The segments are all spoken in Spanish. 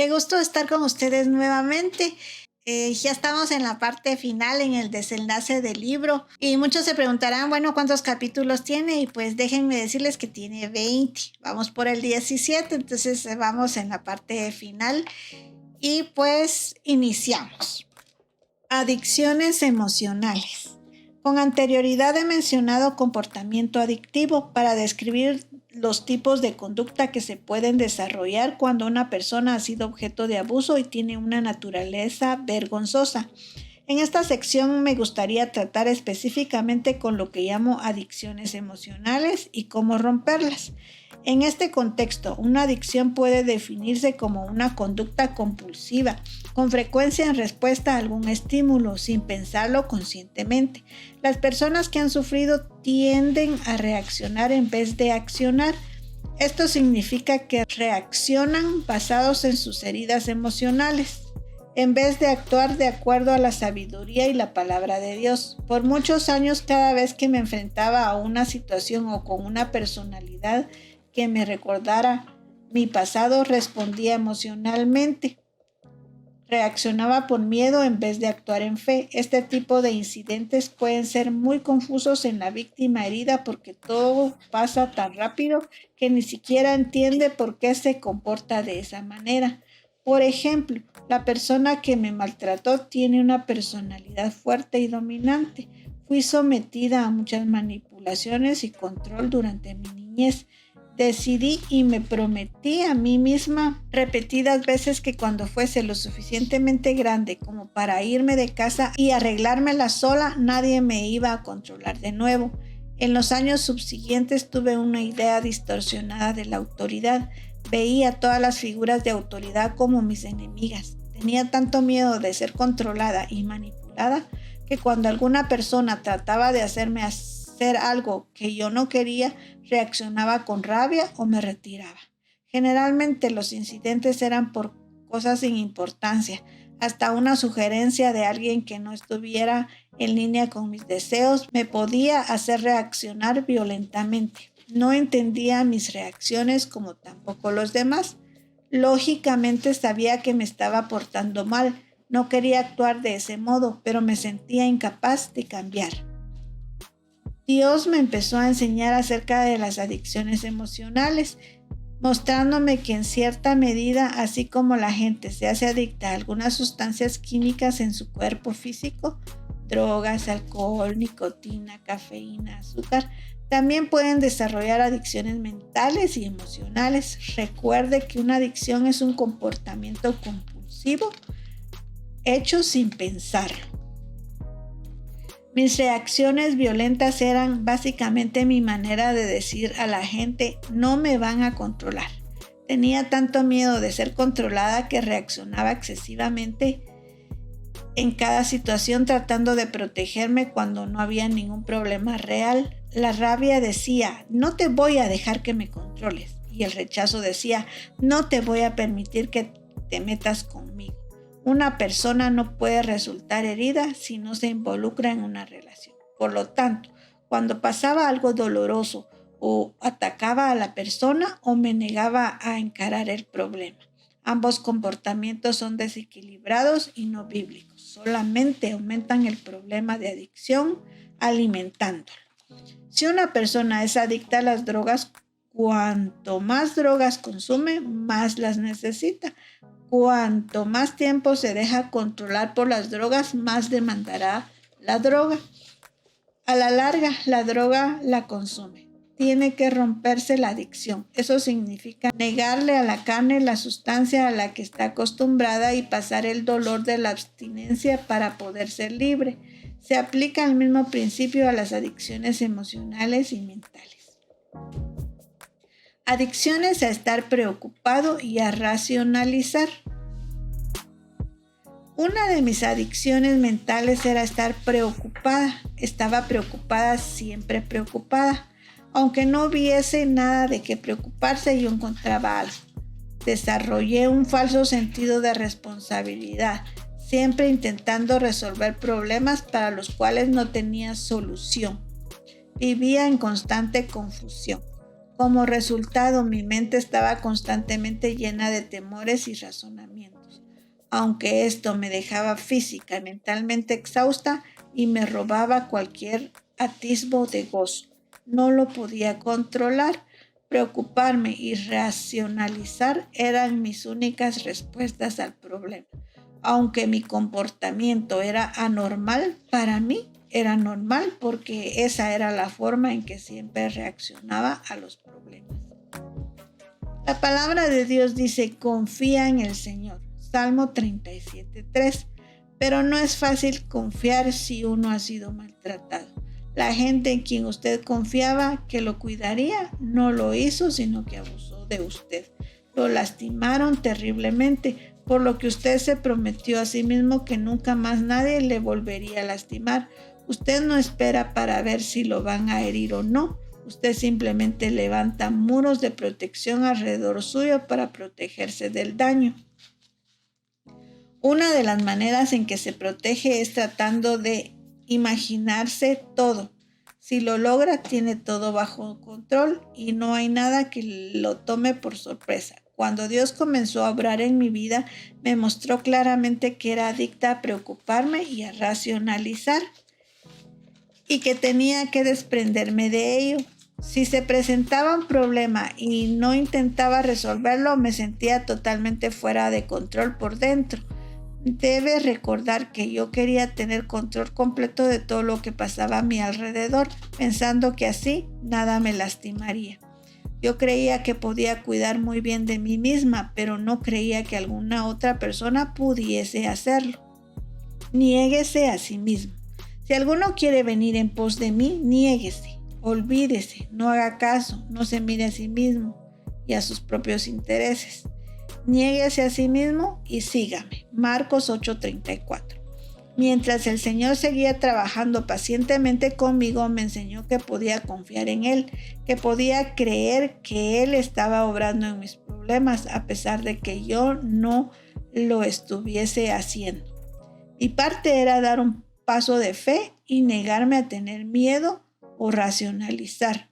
Qué gusto estar con ustedes nuevamente. Ya estamos en la parte final, en el desenlace del libro. Y muchos se preguntarán, bueno, ¿cuántos capítulos tiene? Y pues déjenme decirles que tiene 20. Vamos por el 17, entonces vamos en la parte final. Y pues iniciamos. Adicciones emocionales. Con anterioridad he mencionado comportamiento adictivo para describir los tipos de conducta que se pueden desarrollar cuando una persona ha sido objeto de abuso y tiene una naturaleza vergonzosa. En esta sección me gustaría tratar específicamente con lo que llamo adicciones emocionales y cómo romperlas. En este contexto, una adicción puede definirse como una conducta compulsiva, con frecuencia en respuesta a algún estímulo, sin pensarlo conscientemente. Las personas que han sufrido tienden a reaccionar en vez de accionar. Esto significa que reaccionan basados en sus heridas emocionales, en vez de actuar de acuerdo a la sabiduría y la palabra de Dios. Por muchos años, cada vez que me enfrentaba a una situación o con una personalidad que me recordara mi pasado, respondía emocionalmente. Reaccionaba por miedo en vez de actuar en fe. Este tipo de incidentes pueden ser muy confusos en la víctima herida porque todo pasa tan rápido que ni siquiera entiende por qué se comporta de esa manera. Por ejemplo, la persona que me maltrató tiene una personalidad fuerte y dominante. Fui sometida a muchas manipulaciones y control durante mi niñez. Decidí y me prometí a mí misma repetidas veces que cuando fuese lo suficientemente grande como para irme de casa y arreglármela sola, nadie me iba a controlar de nuevo. En los años subsiguientes tuve una idea distorsionada de la autoridad. Veía todas las figuras de autoridad como mis enemigas. Tenía tanto miedo de ser controlada y manipulada que cuando alguna persona trataba de hacerme hacer algo que yo no quería, reaccionaba con rabia o me retiraba. Generalmente los incidentes eran por cosas sin importancia, hasta una sugerencia de alguien que no estuviera en línea con mis deseos me podía hacer reaccionar violentamente. No entendía mis reacciones como tampoco los demás. Lógicamente sabía que me estaba portando mal. No quería actuar de ese modo, pero me sentía incapaz de cambiar. Dios me empezó a enseñar acerca de las adicciones emocionales, mostrándome que en cierta medida, así como la gente se hace adicta a algunas sustancias químicas en su cuerpo físico, drogas, alcohol, nicotina, cafeína, azúcar, también pueden desarrollar adicciones mentales y emocionales. Recuerde que una adicción es un comportamiento compulsivo hecho sin pensarlo. Mis reacciones violentas eran básicamente mi manera de decir a la gente, no me van a controlar. Tenía tanto miedo de ser controlada que reaccionaba excesivamente en cada situación tratando de protegerme cuando no había ningún problema real. La rabia decía, no te voy a dejar que me controles. Y el rechazo decía, no te voy a permitir que te metas conmigo. Una persona no puede resultar herida si no se involucra en una relación. Por lo tanto, cuando pasaba algo doloroso o atacaba a la persona o me negaba a encarar el problema. Ambos comportamientos son desequilibrados y no bíblicos. Solamente aumentan el problema de adicción alimentándolo. Si una persona es adicta a las drogas, cuanto más drogas consume, más las necesita. Cuanto más tiempo se deja controlar por las drogas, más demandará la droga. A la larga, la droga la consume. Tiene que romperse la adicción. Eso significa negarle a la carne la sustancia a la que está acostumbrada y pasar el dolor de la abstinencia para poder ser libre. Se aplica el mismo principio a las adicciones emocionales y mentales. Adicciones a estar preocupado y a racionalizar. Una de mis adicciones mentales era estar preocupada. Estaba preocupada, siempre preocupada. Aunque no hubiese nada de qué preocuparse, yo encontraba algo. Desarrollé un falso sentido de responsabilidad, siempre intentando resolver problemas para los cuales no tenía solución. Vivía en constante confusión. Como resultado, mi mente estaba constantemente llena de temores y razonamientos. Aunque esto me dejaba física y mentalmente exhausta y me robaba cualquier atisbo de gozo, no lo podía controlar. Preocuparme y racionalizar eran mis únicas respuestas al problema. Aunque mi comportamiento era anormal, para mí era normal porque esa era la forma en que siempre reaccionaba a los problemas. La palabra de Dios dice: confía en el Señor. Salmo 37:3. Pero no es fácil confiar si uno ha sido maltratado. La gente en quien usted confiaba que lo cuidaría no lo hizo, sino que abusó de usted. Lo lastimaron terriblemente, por lo que usted se prometió a sí mismo que nunca más nadie le volvería a lastimar. Usted no espera para ver si lo van a herir o no. Usted simplemente levanta muros de protección alrededor suyo para protegerse del daño. Una de las maneras en que se protege es tratando de imaginarse todo. Si lo logra, tiene todo bajo control y no hay nada que lo tome por sorpresa. Cuando Dios comenzó a obrar en mi vida, me mostró claramente que era adicta a preocuparme y a racionalizar, y que tenía que desprenderme de ello. Si se presentaba un problema y no intentaba resolverlo, me sentía totalmente fuera de control por dentro. Debe recordar que yo quería tener control completo de todo lo que pasaba a mi alrededor, pensando que así nada me lastimaría. Yo creía que podía cuidar muy bien de mí misma, pero no creía que alguna otra persona pudiese hacerlo. Niéguese a sí mismo. Si alguno quiere venir en pos de mí, niéguese, olvídese, no haga caso, no se mire a sí mismo y a sus propios intereses. Niéguese a sí mismo y sígame. Marcos 8:34. Mientras el Señor seguía trabajando pacientemente conmigo, me enseñó que podía confiar en Él, que podía creer que Él estaba obrando en mis problemas, a pesar de que yo no lo estuviese haciendo. Mi parte era dar un paso de fe y negarme a tener miedo o racionalizar.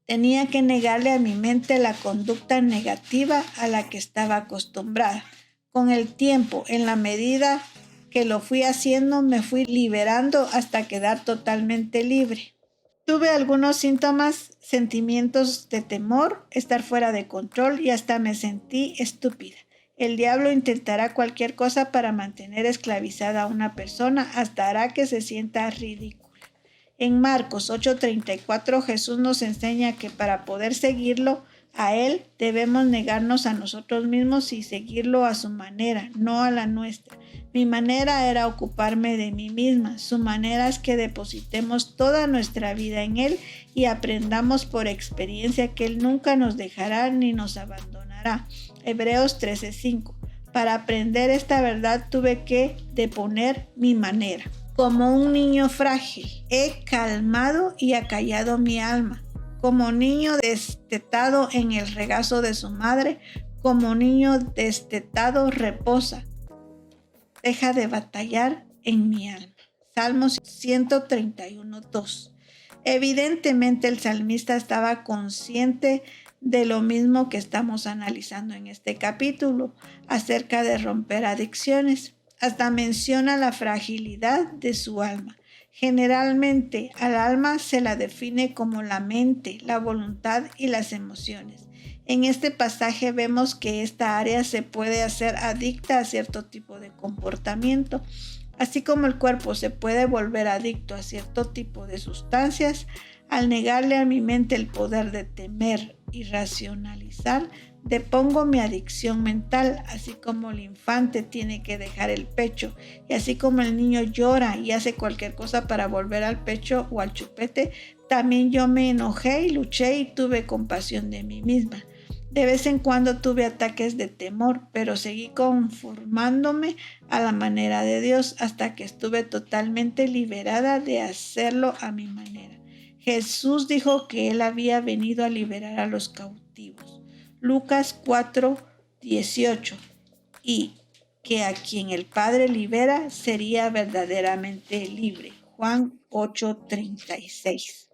Tenía que negarle a mi mente la conducta negativa a la que estaba acostumbrada. Con el tiempo, en la medida que lo fui haciendo, me fui liberando hasta quedar totalmente libre. Tuve algunos síntomas, sentimientos de temor, estar fuera de control y hasta me sentí estúpida. El diablo intentará cualquier cosa para mantener esclavizada a una persona, hasta hará que se sienta ridícula. En Marcos 8:34 Jesús nos enseña que para poder seguirlo a Él debemos negarnos a nosotros mismos y seguirlo a su manera, no a la nuestra. Mi manera era ocuparme de mí misma. Su manera es que depositemos toda nuestra vida en Él y aprendamos por experiencia que Él nunca nos dejará ni nos abandonará. Hebreos 13:5. Para aprender esta verdad tuve que deponer mi manera. Como un niño frágil, he calmado y acallado mi alma. Como niño destetado en el regazo de su madre, como niño destetado reposa. Deja de batallar en mi alma. Salmos 131:2. Evidentemente el salmista estaba consciente de lo mismo que estamos analizando en este capítulo acerca de romper adicciones. Hasta menciona la fragilidad de su alma. Generalmente al alma se la define como la mente, la voluntad y las emociones. En este pasaje vemos que esta área se puede hacer adicta a cierto tipo de comportamiento. Así como el cuerpo se puede volver adicto a cierto tipo de sustancias, al negarle a mi mente el poder de temer y racionalizar, depongo mi adicción mental, así como el infante tiene que dejar el pecho, y así como el niño llora y hace cualquier cosa para volver al pecho o al chupete, también yo me enojé y luché y tuve compasión de mí misma. De vez en cuando tuve ataques de temor, pero seguí conformándome a la manera de Dios hasta que estuve totalmente liberada de hacerlo a mi manera. Jesús dijo que Él había venido a liberar a los cautivos. Lucas 4:18. Y que a quien el Padre libera sería verdaderamente libre. Juan 8:36.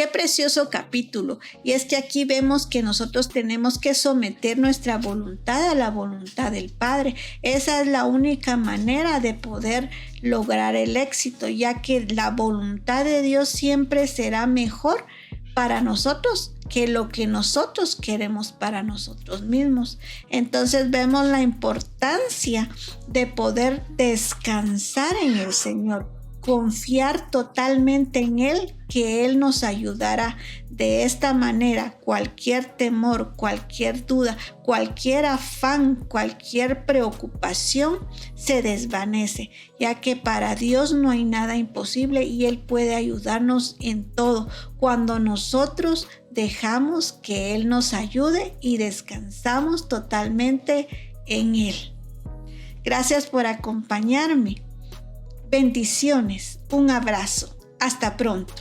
Qué precioso capítulo. Y es que aquí vemos que nosotros tenemos que someter nuestra voluntad a la voluntad del Padre. Esa es la única manera de poder lograr el éxito, ya que la voluntad de Dios siempre será mejor para nosotros que lo que nosotros queremos para nosotros mismos. Entonces vemos la importancia de poder descansar en el Señor, confiar totalmente en Él, que Él nos ayudará. De esta manera, cualquier temor, cualquier duda, cualquier afán, cualquier preocupación se desvanece, ya que para Dios no hay nada imposible y Él puede ayudarnos en todo cuando nosotros dejamos que Él nos ayude y descansamos totalmente en Él. Gracias por acompañarme. Bendiciones, un abrazo, hasta pronto.